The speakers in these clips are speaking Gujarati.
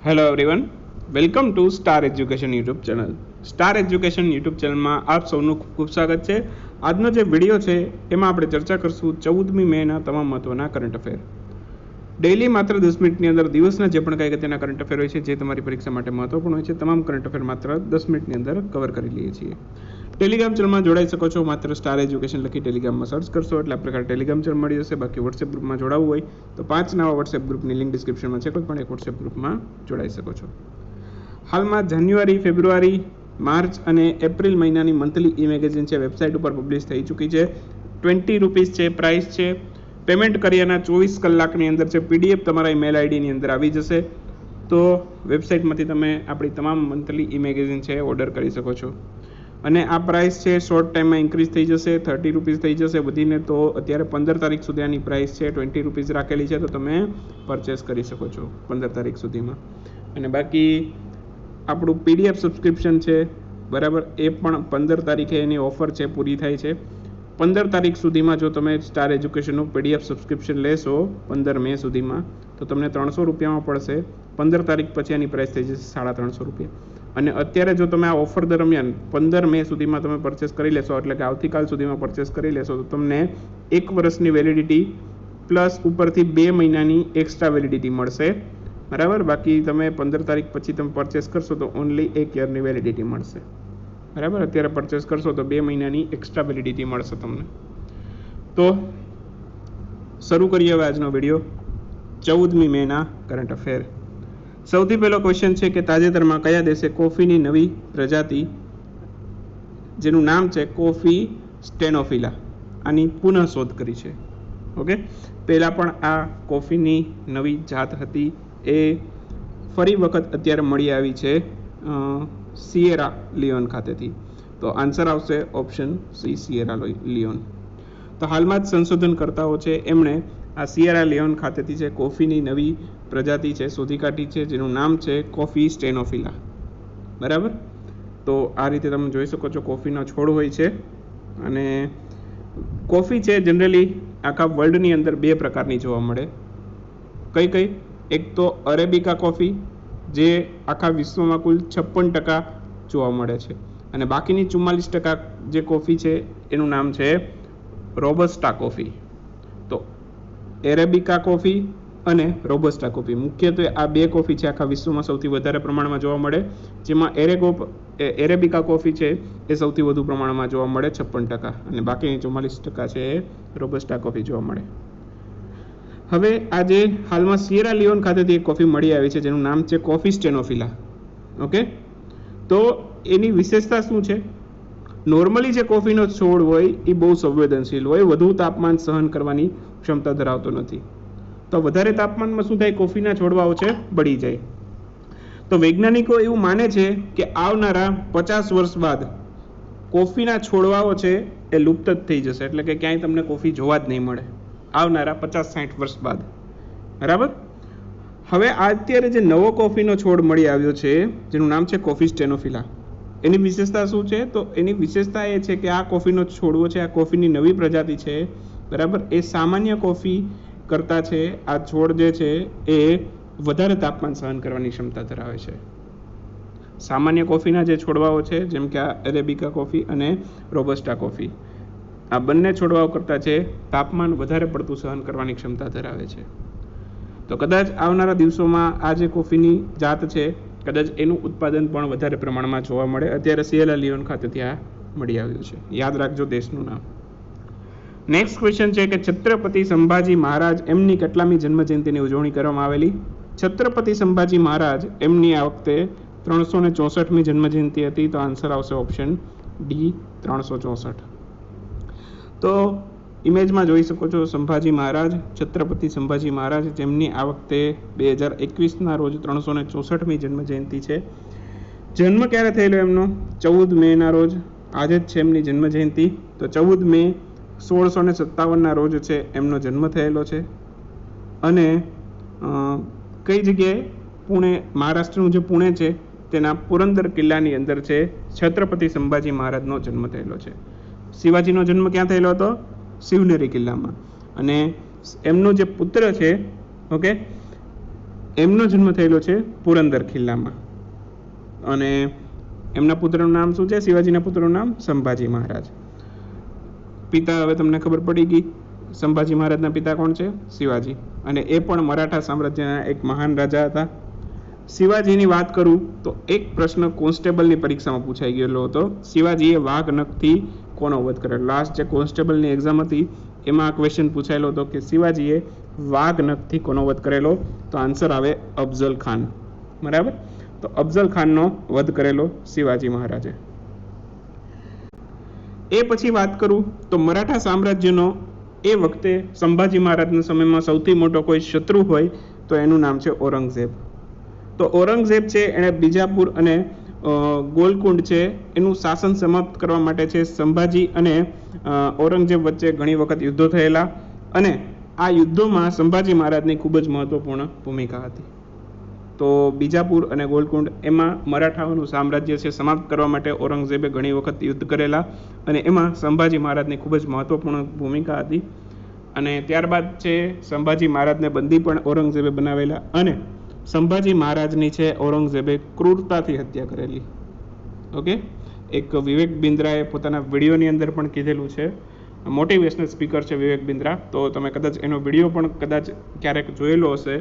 Hello everyone, welcome to star education YouTube channel. Star education YouTube ચેનલમાં આપ સૌનું ખૂબ ખૂબ સ્વાગત છે. આજનો જે વિડીયો છે એમાં આપણે ચર્ચા કરશું 14મી મેના તમામ મહત્વના કરંટ અફેર. ડેઇલી માત્ર 10 મિનિટની અંદર દિવસના જે પણ કાંઈ અગત્યના કરંટ અફેર હોય છે, જે તમારી પરીક્ષા માટે મહત્વપૂર્ણ હોય છે, તમામ કરંટ અફેર માત્ર 10 મિનિટની અંદર કવર કરી લઈએ છીએ. ટેલિગ્રામ ચેનલમાં જોડાઈ શકો છો. માત્ર સ્ટાર એજ્યુકેશન લખી ટેલિગ્રામમાં સર્ચ કરશો એટલે આ પ્રકારે ટેલિગ્રામ ચેનલ મળી જશે. બાકી વોટ્સએપ ગ્રુપમાં જોડાવવું હોય તો 5 નવા વોટ્સએપ ગ્રુપની લિંક ડિસ્ક્રિપ્શનમાં છે. કોઈ પણ એક વોટ્સએપ ગ્રુપમાં જોડાઈ શકો છો. હાલમાં જાન્યુઆરી, ફેબ્રુઆરી, માર્ચ અને એપ્રિલ મહિનાની મંથલી ઈ મેગેઝિન છે, વેબસાઇટ ઉપર પબ્લિશ થઈ ચૂકી છે. ₹20 છે પ્રાઇસ છે. પેમેન્ટ કર્યાના 24 કલાકની અંદર છે. PDF તમારા ઈમેલ આઈડીની અંદર આવી જશે. તો વેબસાઇટમાંથી તમે આપણી તમામ મંથલી ઈ મેગેઝિન છે ઓર્ડર કરી શકો છો. અને આ પ્રાઇસ છે શોર્ટ ટાઈમમાં ઇન્ક્રીઝ થઈ જશે, ₹30 થઈ જશે વધીને. તો અત્યારે 15 તારીખ સુધી આની પ્રાઇસ છે ₹20 રાખેલી છે, તો તમે પરચેસ કરી શકો છો 15 તારીખ સુધીમાં. અને બાકી આપણું PDF સબસ્ક્રિપ્શન છે, બરાબર, એ પણ 15 તારીખે એની ઓફર છે, પૂરી થાય છે. 15 તારીખ સુધીમાં જો તમે સ્ટાર એજ્યુકેશનનું PDF સબસ્ક્રિપ્શન લેશો 15 મે સુધીમાં, તો તમને ₹300 પડશે. 15 તારીખ પછી આની પ્રાઇસ થઈ જશે ₹350. અને અત્યારે જો તમે આ ઓફર દરમિયાન 15 મે સુધીમાં તમે પરચેસ કરી લેશો, એટલે કે આવતીકાલ સુધીમાં પરચેસ કરી લેશો, તો તમને 1 વર્ષની વેલિડિટી પ્લસ ઉપરથી 2 મહિનાની એક્સ્ટ્રા વેલિડિટી મળશે, બરાબર. બાકી તમે 15 તારીખ પછી તમે પરચેસ કરશો તો ઓનલી 1 યરની વેલિડિટી મળશે, બરાબર. અત્યારે પરચેસ કરશો તો 2 મહિનાની એક્સ્ટ્રા વેલિડિટી મળશે તમને. તો શરૂ કરીએ હવે આજનો વિડીયો 14મી મેના કરંટ અફેર. સૌથી પહેલો ક્વેશ્ચન છે કે તાજેતરમાં કયા દેશે કોફીની નવી પ્રજાતિ, જેનું નામ છે કોફી સ્ટેનોફિલા, આની પુનઃ શોધ કરી છે? ઓકે, પહેલાં પણ આ કોફીની નવી જાત હતી, એ ફરી વખત અત્યારે મળી આવી છે સિયેરા લિયોન ખાતેથી. તો આન્સર આવશે ઓપ્શન સી, સિયેરા લિયોન. તો હાલમાં જ સંશોધનકર્તાઓ છે એમણે આ સિયેરા લિયોન ખાતેથી છે કોફીની નવી પ્રજાતિ છે શોધી કાઢી છે, જેનું નામ છે કોફી સ્ટેનોફિલા, બરાબર. તો આ રીતે તમે જોઈ શકો છો કોફીનો છોડ હોય છે. અને કોફી છે જનરલી આખા વર્લ્ડની અંદર 2 પ્રકારની જોવા મળે. કઈ કઈ? એક તો અરેબિકા કોફી, જે આખા વિશ્વમાં કુલ 56% જોવા મળે છે. અને બાકીની 44% જે કોફી છે એનું નામ છે રોબસ્ટા કોફી. તો એરેબિકા કોફી અને રોબસ્ટા કોફી, મુખ્યત્વે આ 2 કોફી છે આખા વિશ્વમાં સૌથી વધારે પ્રમાણમાં જોવા મળે, જેમાં એરેબિકા કોફી છે એ સૌથી વધુ પ્રમાણમાં જોવા મળે 56%, અને બાકીની 44% છે એ રોબસ્ટા કોફી જોવા મળે. હવે આજે હાલમાં સિયેરા લિયોન ખાતેથી એક કોફી મળી આવી છે, જેનું નામ છે કોફી સ્ટેનોફિલા. ઓકે, તો એની વિશેષતા શું છે? નોર્મલી જે કોફીનો છોડ હોય એ બહુ સંવેદનશીલ હોય, વધુ તાપમાન સહન કરવાની ક્ષમતા ધરાવતો નથી. તો વધારે તાપમાનમાં શું થાય? કોફીના છોડવાઓ છે બળી જાય. તો વૈજ્ઞાનિકો એવું માને છે કે આવનારા 50 વર્ષ બાદ કોફીના છોડવાઓ છે એ લુપ્ત જ થઈ જશે, એટલે કે ક્યાંય તમને કોફી જોવા જ નહીં મળે આવનારા 50-60 વર્ષ બાદ, બરાબર. હવે અત્યારે જે નવો કોફીનો છોડ મળી આવ્યો છે, જેનું નામ છે કોફી સ્ટેનોફિલા, એની વિશેષતા શું છે? તો એની વિશેષતા એ છે કે આ કોફીનો છોડવો છે, આ કોફીની નવી પ્રજાતિ છે, બરાબર, એ સામાન્ય કોફી કરતાં છે આ છોડ જે છે એ વધારે તાપમાન સહન કરવાની ક્ષમતા ધરાવે છે. સામાન્ય કોફીના જે છોડવાઓ છે, જેમ કે આ અરેબિકા કોફી અને રોબસ્ટા કોફી, આ બંને છોડવાઓ કરતાં છે તાપમાન વધારે પડતું સહન કરવાની ક્ષમતા ધરાવે છે. તો કદાચ આવનારા દિવસોમાં આ જે કોફીની જાત છે, કદાચ એનું ઉત્પાદન પણ વધારે પ્રમાણમાં જોવા મળે. અત્યારે સિયેરા લિયોન ખાતેથી આ મળી આવ્યું છે, યાદ રાખજો દેશનું નામ. નેક્સ્ટ ક્વેશ્ચન છે કે છત્રપતિ સંભાજી મહારાજ એમની કેટલામી જન્મજયંતિની ઉજવણી કરવામાં આવેલી? છત્રપતિ સંભાજી મહારાજ એમની આ વખતે 364મી જન્મજયંતિ હતી. તો આન્સર આવશે ઓપ્શન ડી, 364. તો ઇમેજમાં જોઈ શકો છો સંભાજી મહારાજ, છત્રપતિ સંભાજી મહારાજ, જેમની આ વખતે 2021ના રોજ 364મી જન્મજયંતિ છે. જન્મ ક્યારે થયેલો એમનો? 14 મેના રોજ. આજે જ છે એમની જન્મજયંતિ. તો 14 મે 1657ના રોજ છે એમનો જન્મ થયેલો છે. અને કઈ જગ્યાએ? પુણે, મહારાષ્ટ્રનું જે પુણે છે તેના પુરંદર કિલ્લાની અંદર છે છત્રપતિ સંભાજી મહારાજનો જન્મ થયેલો છે. શિવાજીનો જન્મ ક્યાં થયેલો હતો? શિવનેરી કિલ્લામાં. અને એમનો જે પુત્ર છે, ઓકે, એમનો જન્મ થયેલો છે પુરંદર કિલ્લામાં અને એમના પુત્રનું નામ શું છે? શિવાજીના પુત્રનું નામ સંભાજી મહારાજ. પિતા હવે તમને ખબર પડી ગઈ. સંભાજી મહારાજના પિતા કોણ છે? શિવાજી. અને એ પણ મરાઠા સામ્રાજ્યના એક મહાન રાજા હતા. શિવાજીની વાત કરું તો એક પ્રશ્ન કોન્સ્ટેબલની પરીક્ષામાં પૂછાઈ ગયેલો હતો. શિવાજીએ વાઘ નખથી કોનો વધ કરેલો? લાસ્ટ જે કોન્સ્ટેબલની એક્ઝામ હતી એમાં આ ક્વેશ્ચન પૂછાયેલો હતો કે શિવાજીએ વાઘ નખથી કોનો વધ કરેલો? તો આન્સર આવે અફઝલ ખાન. બરાબર. તો અફઝલ ખાનનો વધ કરેલો શિવાજી મહારાજે. એ પછી વાત કરું તો મરાઠા સામ્રાજ્યનો એ વખતે સંભાજી મહારાજના સમયમાં સૌથી મોટો કોઈ શત્રુ હોય તો એનું નામ છે ઔરંગઝેબ. તો ઔરંગઝેબ છે એણે બીજાપુર અને ગોલકુંડ છે એનું શાસન સમાપ્ત કરવા માટે છે સંભાજી અને ઔરંગઝેબ વચ્ચે ઘણી વખત યુદ્ધો થયેલા અને આ યુદ્ધોમાં સંભાજી મહારાજની ખૂબ જ મહત્વપૂર્ણ ભૂમિકા હતી. તો બીજાપુર અને ગોલકુંડ એમાં મરાઠાઓનું સામ્રાજ્ય છે સમાપ્ત કરવા માટે ઔરંગઝેબે ઘણી વખત યુદ્ધ કરેલા અને એમાં સંભાજી મહારાજની ખૂબ જ મહત્વપૂર્ણ ભૂમિકા હતી. અને ત્યારબાદ છે સંભાજી મહારાજને બંદી પણ ઔરંગઝેબે બનાવેલા અને સંભાજી મહારાજની છે ઔરંગઝેબે ક્રૂરતાથી હત્યા કરેલી. ઓકે, એક વિવેક બિંદ્રાએ પોતાના વિડીયોની અંદર પણ કીધેલું છે. મોટિવેશનલ સ્પીકર છે વિવેક બિંદ્રા, તો તમે કદાચ એનો વિડીયો પણ કદાચ ક્યારેક જોયેલો હશે.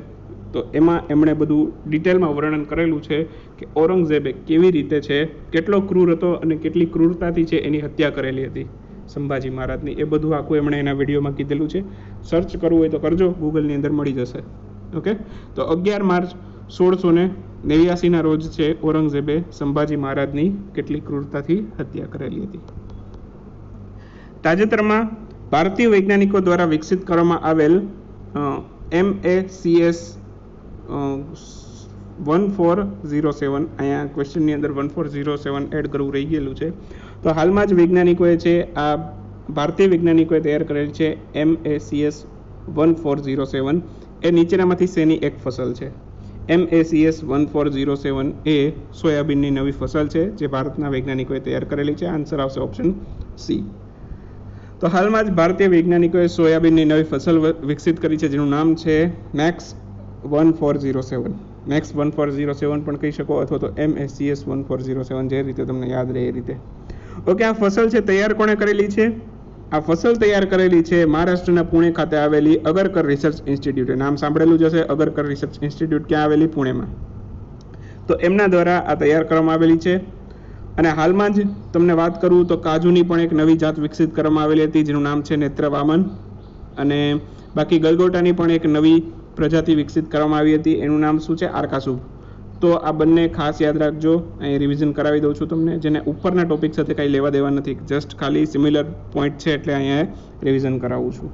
તો એમાં એમણે બધું ડિટેલમાં વર્ણન કરેલું છે કે ઔરંગઝેબે કેવી રીતે છે, કેટલો ક્રૂર હતો અને કેટલી ક્રૂરતાથી છે એની હત્યા કરેલી હતી સંભાજી મહારાજની. એ બધું આખું એમણે એના વિડીયોમાં કીધેલું છે. સર્ચ કરવું હોય તો કરજો, ગૂગલની અંદર મળી જશે. ઓકે, તો 11 માર્ચ 1689 રોજ છે ઔરંગઝેબે સંભાજી મહારાજની કેટલી ક્રૂરતાથી હત્યા કરેલી હતી. તાજેતરમાં ભારતીય વૈજ્ઞાનિકો દ્વારા વિકસિત કરવામાં આવેલ MACS 1407, અહીંયા ક્વેશ્ચનની અંદર 1407 એડ કરવું રહી ગયેલું છે. તો હાલમાં જ વૈજ્ઞાનિકોએ છે આ ભારતીય વૈજ્ઞાનિકોએ તૈયાર કરેલ છે MACS 1407. એ નીચેનામાંથી શેની એક ફસલ છે? MACS 1407 એ સોયાબીનની નવી ફસલ છે જે ભારતના વૈજ્ઞાનિકોએ તૈયાર કરેલી છે. આન્સર આવશે ઓપ્શન સી. તો હાલમાં જ ભારતીય વૈજ્ઞાનિકોએ સોયાબીનની નવી ફસલ વિકસિત કરી છે જેનું નામ છે મેક્સ 1407. મેક્સ 1407 પણ કહી શકો અથવા તો MACS 1407, જે રીતે તમને યાદ રહે એ રીતે. ઓકે, આ ફસલ છે તૈયાર કોણે કરેલી છે? આ ફસલ તૈયાર કરેલી છે મહારાષ્ટ્રના પુણે ખાતે આવેલી અગરકર રિસર્ચ ઇન્સ્ટિટ્યૂટે. નામ સાંભળેલું જ હશે, અગરકર રિસર્ચ ઇન્સ્ટિટ્યૂટ ક્યાં આવેલી? પુણેમાં. તો એમના દ્વારા આ તૈયાર કરવામાં આવેલી છે. અને હાલમાં જ તમને વાત કરું તો કાજુની પણ એક નવી જાત વિકસિત કરવામાં આવેલી હતી જેનું નામ છે નેત્રવામન. અને બાકી ગલગોટાની પણ એક નવી પ્રજાતિ વિકસિત કરવામાં આવી હતી, એનું નામ શું છે? આર્કાસુબ. તો આ બંને ખાસ યાદ રાખજો. અહીં રિવિઝન કરાવી દઉં છું તમને, જેને ઉપરના ટોપિક સાથે કંઈ લેવા દેવા નથી, જસ્ટ ખાલી સિમિલર પોઈન્ટ છે એટલે અહીંયા રિવિઝન કરાવું છું.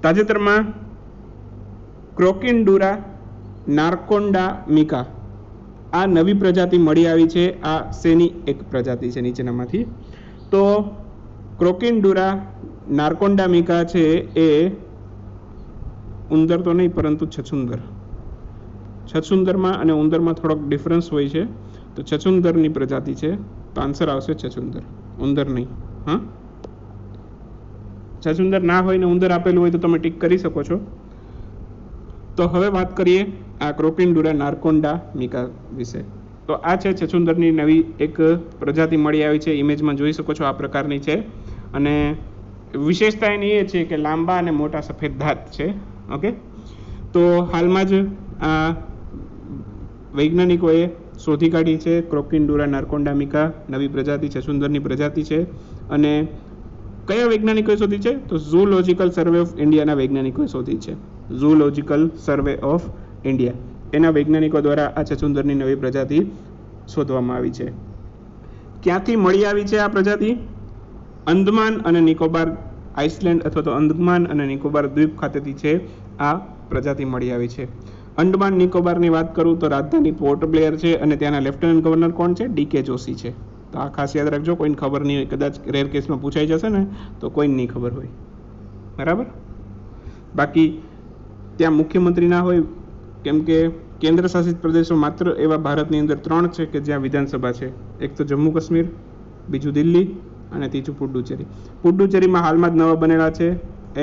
તાજેતરમાં ક્રોકિન્ડુરા નાર્કોન્ડામિકા આ નવી પ્રજાતિ મળી આવી છે. આ શેની એક પ્રજાતિ છે નીચેનામાંથી? તો ક્રોકિન્ડુરા નાર્કોન્ડામિકા છે એ ઉંદર તો નહીં પરંતુ છછુંદર. છછુંદરમાં અને ઉંદરમાં થોડોક ડિફરન્સ હોય છે. તો છછુંદરની પ્રજાતિ છે, તો આન્સર આવશે છછુંદર, ઉંદર નહીં. હા, છછુંદર ના હોય ને ઉંદર આપેલું હોય તો તમે ટીક કરી શકો છો. તો હવે વાત કરીએ આ ક્રોકિન્ડુરા નાર્કોન્ડામિકા વિશે. તો આ છે છછુંદરની નવી એક પ્રજાતિ મળી આવી છે. ઇમેજમાં જોઈ શકો છો આ પ્રકારની છે. અને વિશેષતા એની એ છે કે લાંબા અને મોટા સફેદ દાંત છે. ઓકે, તો હાલમાં જ આ વૈજ્ઞાનિકોએ શોધી કાઢી છે ક્રોકિન્ડુરા નાર્કોન્ડામિકા નવી પ્રજાતિ, છછુંદરની પ્રજાતિ છે. અને કયા વૈજ્ઞાનિકોએ શોધી છે? તો ઝૂલોજિકલ સર્વે ઓફ ઇન્ડિયાના વૈજ્ઞાનિકોએ શોધી છે. ઝૂલોજિકલ સર્વે ઓફ ઇન્ડિયા એના વૈજ્ઞાનિકો દ્વારા આ છછુંદરની નવી પ્રજાતિ શોધવામાં આવી છે. ક્યાંથી મળી આવી છે આ પ્રજાતિ? અંદમાન અને નિકોબાર આઇસલેન્ડ અથવા તો અંદમાન અને નિકોબાર દ્વીપ ખાતેથી છે આ પ્રજાતિ મળી આવી છે. અંડમાન નિકોબારની વાત કરું તો રાજધાની પોર્ટ બ્લેયર છે અને ત્યાંના લેફ્ટનન્ટ ગવર્નર કોણ છે? DK જોશી છે. તો આ ખાસ યાદ રાખજો, કોઈને ખબર નહીં હોય, કદાચ રેર કેસમાં પૂછાઈ જશે ને તો કોઈને નહીં ખબર હોય. બરાબર. બાકી ત્યાં મુખ્યમંત્રી ના હોય, કેમ કે કેન્દ્ર શાસિત પ્રદેશો માત્ર એવા ભારતની અંદર 3 છે કે જ્યાં વિધાનસભા છે. એક તો જમ્મુ કાશ્મીર, બીજું દિલ્હી અને ત્રીજું પુડુચેરી. પુડુચેરીમાં હાલમાં જ નવા બનેલા છે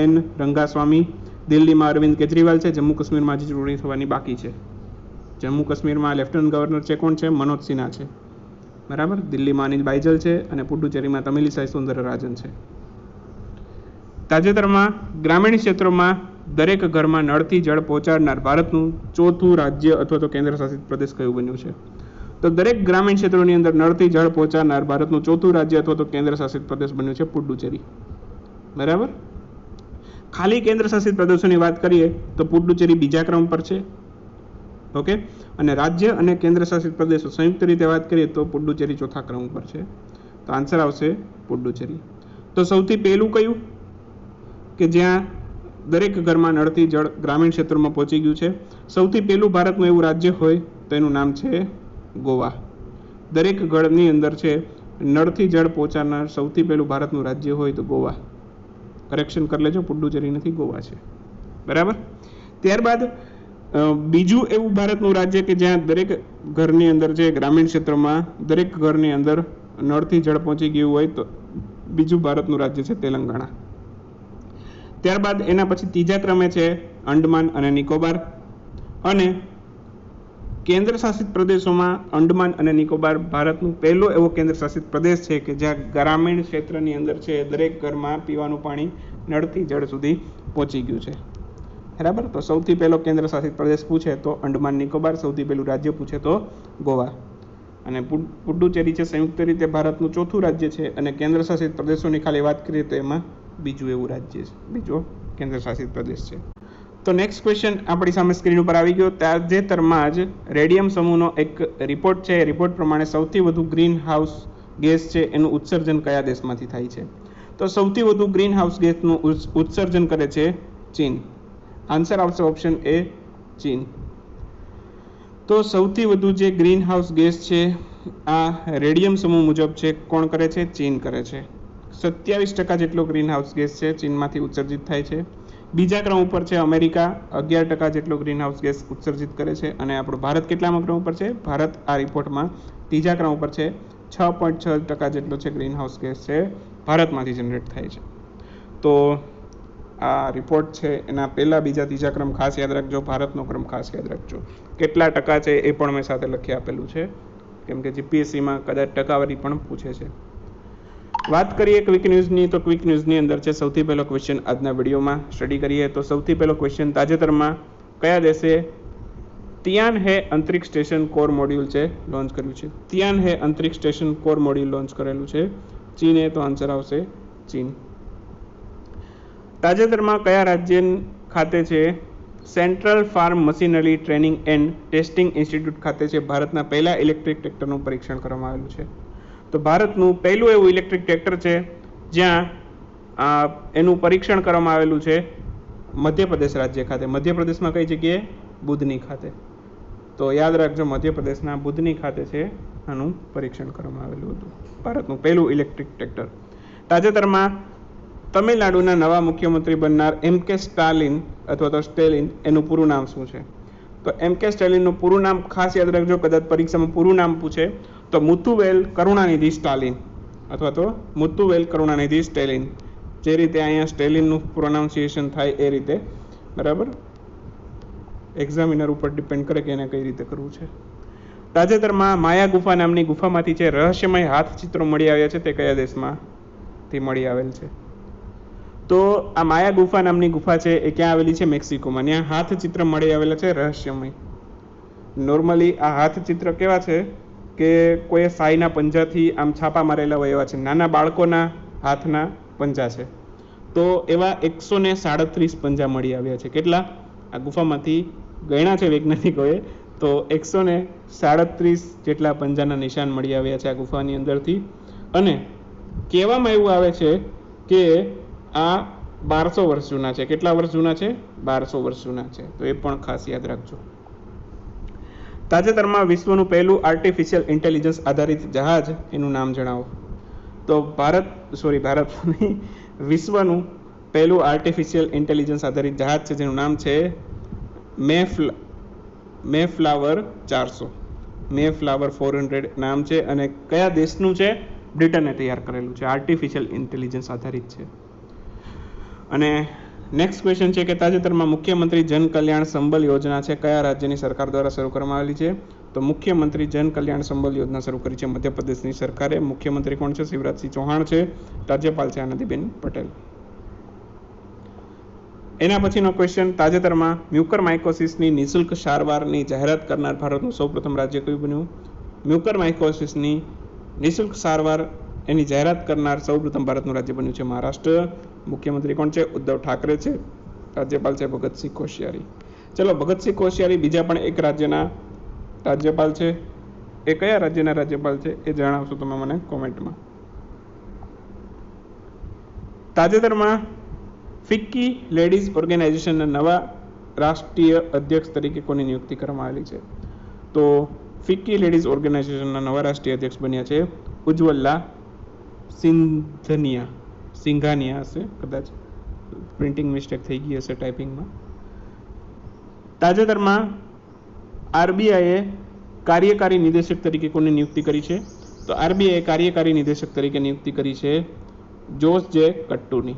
N. રંગાસ્વામી. દિલ્હીમાં અરવિંદ કેજરીવાલ છે, જમ્મુ કાશ્મીરમાં હજી ચૂંટણી થવાની બાકી છે. જમ્મુ કાશ્મીરમાં લેફ્ટનન્ટ ગવર્નર છે કોણ છે? મનોજ સિન્હા છે, બરાબર. દિલ્હીમાં અનિલ બાઇજલ છે અને પુડુચેરીમાં તમિલિસાઈ સુંદરરાજન છે. તાજેતરમાં ગ્રામીણ ક્ષેત્રોમાં દરેક ઘરમાં નળથી જળ પહોંચાડનાર ભારતનું ચોથું રાજ્ય અથવા તો કેન્દ્ર શાસિત પ્રદેશ કયું બન્યું છે? તો દરેક ગ્રામીણ ક્ષેત્રોની અંદર નળથી જળ પહોંચાડનાર ભારતનું ચોથું રાજ્ય અથવા તો કેન્દ્ર શાસિત પ્રદેશ બન્યું છે પુડુચેરી, બરાબર. ખાલી કેન્દ્ર શાસિત પ્રદેશોની વાત કરીએ તો પુડુચેરી બીજા ક્રમ પર છે, ઓકે. અને રાજ્ય અને કેન્દ્ર શાસિત પ્રદેશો સંયુક્ત રીતે વાત કરીએ તો પુડુચેરી ચોથા ક્રમ પર છે. તો આન્સર આવશે પુડુચેરી. તો સૌથી પહેલું કયું કે જ્યાં દરેક ઘરમાં નળથી જળ ગ્રામીણ ક્ષેત્રોમાં પહોંચી ગયું છે? સૌથી પહેલું ભારતનું એવું રાજ્ય હોય તો એનું નામ છે ગોવા. દરેક ઘરની અંદર છે નળથી જળ પહોંચાડનાર સૌથી પહેલું ભારતનું રાજ્ય હોય તો ગોવા. કરેક્શન કરી લેજો, પુડુચેરી નથી, ગોવા છે, બરાબર. ત્યારબાદ બીજું એવું ભારતનું રાજ્ય કે જ્યાં દરેક ઘરની અંદર છે ગ્રામીણ ક્ષેત્રમાં દરેક ઘરની અંદર નળથી જળ પહોંચી ગયું હોય તો બીજું ભારતનું રાજ્ય છે તેલંગાણા. ત્યારબાદ એના પછી ત્રીજા ક્રમે છે અંડમાન અને નિકોબાર. અને કેન્દ્ર શાસિત પ્રદેશોમાં અંડમાન અને નિકોબાર ભારતનું પહેલો એવો કેન્દ્ર શાસિત પ્રદેશ છે કે જ્યાં ગ્રામીણ ક્ષેત્રની અંદર છે દરેક ઘરમાં પીવાનું પાણી નળથી જળ સુધી પહોંચી ગયું છે, બરાબર. તો સૌથી પહેલો કેન્દ્ર શાસિત પ્રદેશ પૂછે તો અંડમાન નિકોબાર, સૌથી પહેલું રાજ્ય પૂછે તો ગોવા. અને પુડુચેરી છે સંયુક્ત રીતે ભારતનું ચોથું રાજ્ય છે અને કેન્દ્ર શાસિત પ્રદેશોની ખાલી વાત કરીએ તો એમાં બીજું એવું રાજ્ય છે, બીજો કેન્દ્ર શાસિત પ્રદેશ છે. તો નેક્સ્ટ ક્વેશ્ચન આપણી સામે સ્ક્રીન ઉપર આવી ગયો. તાજેતરમાં જ રેડિયમ સમૂહનો એક રિપોર્ટ છે. એ રિપોર્ટ પ્રમાણે સૌથી વધુ ગ્રીન હાઉસ ગેસ છે એનું ઉત્સર્જન કયા દેશમાંથી થાય છે? તો સૌથી વધુ ગ્રીન હાઉસ ગેસનું ઉત્સર્જન કરે છે ચીન. આન્સર આવશે ઓપ્શન એ, ચીન. તો સૌથી વધુ જે ગ્રીન હાઉસ ગેસ છે આ રેડિયમ સમૂહ મુજબ છે કોણ કરે છે? ચીન કરે છે. 27% જેટલો ગ્રીન હાઉસ ગેસ છે ચીનમાંથી ઉત્સર્જિત થાય છે. બીજા ક્રમ ઉપર છે અમેરિકા, 11% જેટલો ગ્રીન હાઉસ ગેસ ઉત્સર્જિત કરે છે. અને આપણું ભારત કેટલામાં ક્રમ ઉપર છે? ભારત આ રિપોર્ટમાં ત્રીજા ક્રમ ઉપર છે. 6.6% જેટલો છે ગ્રીન હાઉસ ગેસ છે ભારતમાંથી જનરેટ થાય છે. તો આ રિપોર્ટ છે એના પહેલા બીજા ત્રીજા ક્રમ ખાસ યાદ રાખજો, ભારતનો ક્રમ ખાસ યાદ રાખજો. કેટલા ટકા છે એ પણ મેં સાથે લખી આપેલું છે, કેમ કે જીપીએસસીમાં કદાચ ટકાવારી પણ પૂછે છે. વાત કરીએ ક્વિક ન્યૂઝની તો ક્વિક ન્યૂઝની અંદર છે સૌથી પહેલો ક્વેશ્ચન આજના વિડીયોમાં સ્ટડી કરીએ તો સૌથી પહેલો ક્વેશ્ચન તાજેતરમાં કયા દેશે તિયાનહે અંતરિક્ષ સ્ટેશન કોર મોડ્યુલ છે લોન્ચ કર્યું છે? તિયાનહે અંતરિક્ષ સ્ટેશન કોર મોડ્યુલ લોન્ચ કરેલું છે ચીને. તો આન્સર આવશે ચીન. તાજેતરમાં કયા રાજ્ય ખાતે છે central farm machinery training and testing institute ખાતે છે ભારતના પહેલા ઇલેક્ટ્રિક ટ્રેક્ટરનું પરીક્ષણ કરવામાં આવેલું છે? તો ભારતનું પહેલું એવું ઇલેક્ટ્રિક ટ્રેક્ટર છે જ્યાં એનું પરીક્ષણ કરવામાં આવેલું છે મધ્યપ્રદેશ રાજ્ય ખાતે. મધ્યપ્રદેશમાં કઈ જગ્યાએ? બુધની ખાતે. તો યાદ રાખજો, મધ્યપ્રદેશના બુધની ખાતે છે આનું પરીક્ષણ કરવામાં આવેલું હતું, ભારતનું પહેલું ઇલેક્ટ્રિક ટ્રેક્ટર. તાજેતરમાં તમિલનાડુના નવા મુખ્યમંત્રી બનનાર એમ.કે. સ્ટાલિન અથવા તો સ્ટેલિન એનું પૂરું નામ શું છે? તો એમ.કે. સ્ટાલિનનું પૂરું નામ ખાસ યાદ રાખજો, કદાચ પરીક્ષામાં પૂરું નામ પૂછે તો મુથુવેલ કરુણાનિધિ સ્ટાલિન અથવા તો મુથુવેલ કરુણાનિધિ સ્ટેલિન. જે રીતે અહીંયા સ્ટેલિનનું પ્રોનાઉન્સિએશન થાય એ રીતે, બરાબર. એક્ઝામિનર ઉપર ડિપેન્ડ કરે કે એને કઈ રીતે કરવું છે. તાજેતરમાં માયા ગુફા નામની ગુફામાંથી છે રહસ્યમય હાથ ચિત્રો મળી આવ્યા છે, તે કયા દેશમાંથી મળી આવેલ છે? તો આ માયા ગુફા નામની ગુફા છે એ ક્યાં આવેલી છે? મેક્સિકોમાં. ત્યાં હાથ ચિત્ર મળી આવેલા છે રહસ્યમય. નોર્મલી આ હાથ ચિત્ર કેવા છે કે કોઈ સાઈના પંજાથી આમ છાપા મારેલા હોય એવા છે, નાના બાળકોના હાથના પંજા છે. તો એવા 137 પંજા મળી આવ્યા છે. કેટલા? આ ગુફામાંથી ગણ્યા છે વૈજ્ઞાનિકોએ, તો 137 જેટલા પંજાના નિશાન મળી આવ્યા છે આ ગુફાની અંદરથી. અને કહેવામાં એવું આવે છે કે આ 1200 વર્ષ જૂના છે. કેટલા વર્ષ જૂના છે? 1200 વર્ષ જૂના છે. તો એ પણ ખાસ યાદ રાખજો. તાજેતરમાં વિશ્વનું પહેલું આર્ટિફિશિયલ ઇન્ટેલિજન્સ આધારિત જહાજ એનું નામ જણાવો. તો વિશ્વનું પહેલું આર્ટિફિશિયલ ઇન્ટેલિજન્સ આધારિત જહાજ છે જેનું નામ છે મેફ્લાવર 400. મેફ્લાવર 400 નામ છે. અને કયા દેશનું છે? બ્રિટને તૈયાર કરેલું છે. આર્ટિફિશિયલ ઇન્ટેલિજન્સ આધારિત છે. અને નેક્સ્ટ ક્વેશ્ચન છે કે તાજેતરમાં મુખ્યમંત્રી જન કલ્યાણ સંબલ યોજના છે કયા રાજ્યની સરકાર દ્વારા શરૂ કરવામાં આવેલી છે? તો મુખ્યમંત્રી જન કલ્યાણ સંબલ યોજના શરૂ કરી છે મધ્યપ્રદેશની સરકારે. મુખ્યમંત્રી કોણ છે? શિવરાજસિંહ ચૌહાણ છે. રાજ્યપાલ છે આનંદીબેન પટેલ. એના પછીનો ક્વેશ્ચન, તાજેતરમાં મ્યુકરમાઇકોસિસની નિઃશુલ્ક સારવારની જાહેરાત કરનાર ભારતનું સૌપ્રથમ રાજ્ય કયું બન્યું? મ્યુકરમાઇકોસિસની નિઃશુલ્ક સારવાર એની જાહેરાત કરનાર સૌપ્રથમ ભારતનું રાજ્ય બન્યું છે મહારાષ્ટ્ર. મુખ્યમંત્રી કોણ છે? ઉદ્ધવ ઠાકરે છે. રાજ્યપાલ છે ભગતસિંહ કોશિયારી. ચલો, ભગતસિંહ કોશિયારી બીજા પણ એક રાજ્યના રાજ્યપાલ છે. એ કયા રાજ્યના રાજ્યપાલ છે એ જણાવશો તમે મને કોમેન્ટમાં. તાજેતરમાં ફિક્કી લેડીઝ ઓર્ગેનાઇઝેશનના નવા રાષ્ટ્રીય અધ્યક્ષ તરીકે કોની નિયુક્તિ કરવામાં આવેલી છે? તો ફિક્કી લેડીઝ ઓર્ગેનાઇઝેશનના નવા રાષ્ટ્રીય અધ્યક્ષ બન્યા છે ઉજ્જવલા સિંઘાનિયા હશે, કદાચ પ્રિન્ટિંગ મિસ્ટેક થઈ ગઈ હશે ટાઈપિંગમાં. તાજેતરમાં આરબીઆઈએ કાર્યકારી નિદેશક તરીકે કોની નિયુક્તિ કરી છે? તો આરબીઆઈએ કાર્યકારી નિદેશક તરીકે નિયુક્તિ કરી છે જોશ જે કટ્ટુની.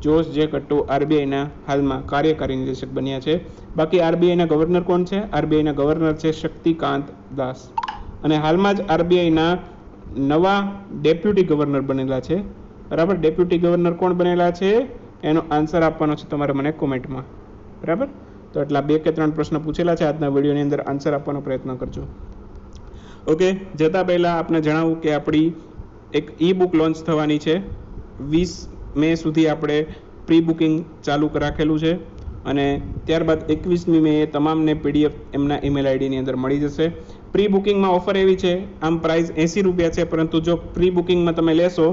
જોશ જે કટ્ટુ આરબીઆઈના હાલમાં કાર્યકારી નિદેશક બન્યા છે. બાકી આરબીઆઈના ગવર્નર કોણ છે? આરબીઆઈના ગવર્નર છે શક્તિકાંત દાસ. અને હાલમાં જ આરબીઆઈના નવા ડેપ્યુટી ગવર્નર બનેલા છે. બરાબર, ડેપ્યુટી ગવર્નર કોણ બનેલા છે એનો આન્સર આપવાનો છે તમારે મને કોમેન્ટમાં. બરાબર, તો એટલા 2 કે 3 પ્રશ્ન પૂછેલા છે આજના વિડીયોની અંદર, આન્સર આપવાનો પ્રયત્ન કરજો. ઓકે, જતાં પહેલાં આપને જણાવું કે આપણી એક ઈ બુક લોન્ચ થવાની છે. 20 મે સુધી આપણે પ્રી બુકિંગ ચાલુ રાખેલું છે અને ત્યારબાદ 21મી મે તમામને પીડીએફ એમના ઈમેલ આઈડીની અંદર મળી જશે. પ્રી બુકિંગમાં ઓફર એવી છે, આમ પ્રાઇસ 80 રૂપિયા છે, પરંતુ જો પ્રી બુકિંગમાં તમે લેશો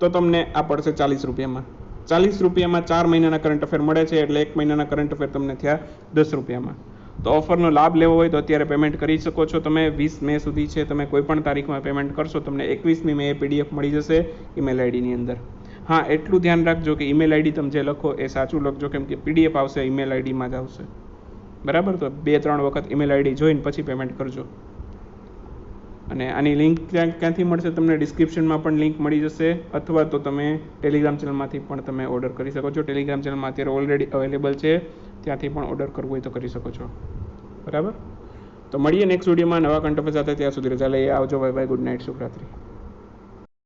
તો તમને આ પડશે 40 રૂપિયામાં. 40 રૂપિયામાં 4 મહિનાના કરંટ અફેર મળે છે, એટલે 1 મહિનાના કરંટ અફેર તમને થયા 10 રૂપિયામાં. તો ઓફરનો લાભ લેવો હોય તો અત્યારે પેમેન્ટ કરી શકો છો તમે. 20 મે સુધી છે, તમે કોઈ પણ તારીખમાં પેમેન્ટ કરશો તમને 21મી મે પીડીએફ મળી જશે ઈમેલ આઈડીની અંદર. હા, એટલું ધ્યાન રાખજો કે ઈમેલ આઈડી તમે જે લખો એ સાચું લખજો, કેમ કે પીડીએફ આવશે ઈમેલ આઈડીમાં જ આવશે. બરાબર, તો 2-3 વખત ઈમેલ આઈડી જોઈને પછી પેમેન્ટ કરજો. અને આની લિંક ક્યાંથી મળશે તમને? ડિસ્ક્રિપ્શનમાં પણ લિંક મળી જશે, અથવા તો તમે ટેલિગ્રામ ચેનલમાંથી પણ તમે ઓર્ડર કરી શકો છો. ટેલિગ્રામ ચેનલમાં અત્યારે ઓલરેડી અવેલેબલ છે, ત્યાંથી પણ ઓર્ડર કરવું હોય તો કરી શકો છો. બરાબર, તો મળીએ નેક્સ્ટ વિડીયોમાં નવા કન્ટેન્ટ સાથે. ત્યાં સુધી રજા લઈએ. આવજો. Bye bye. Good night. શુભરાત્રી.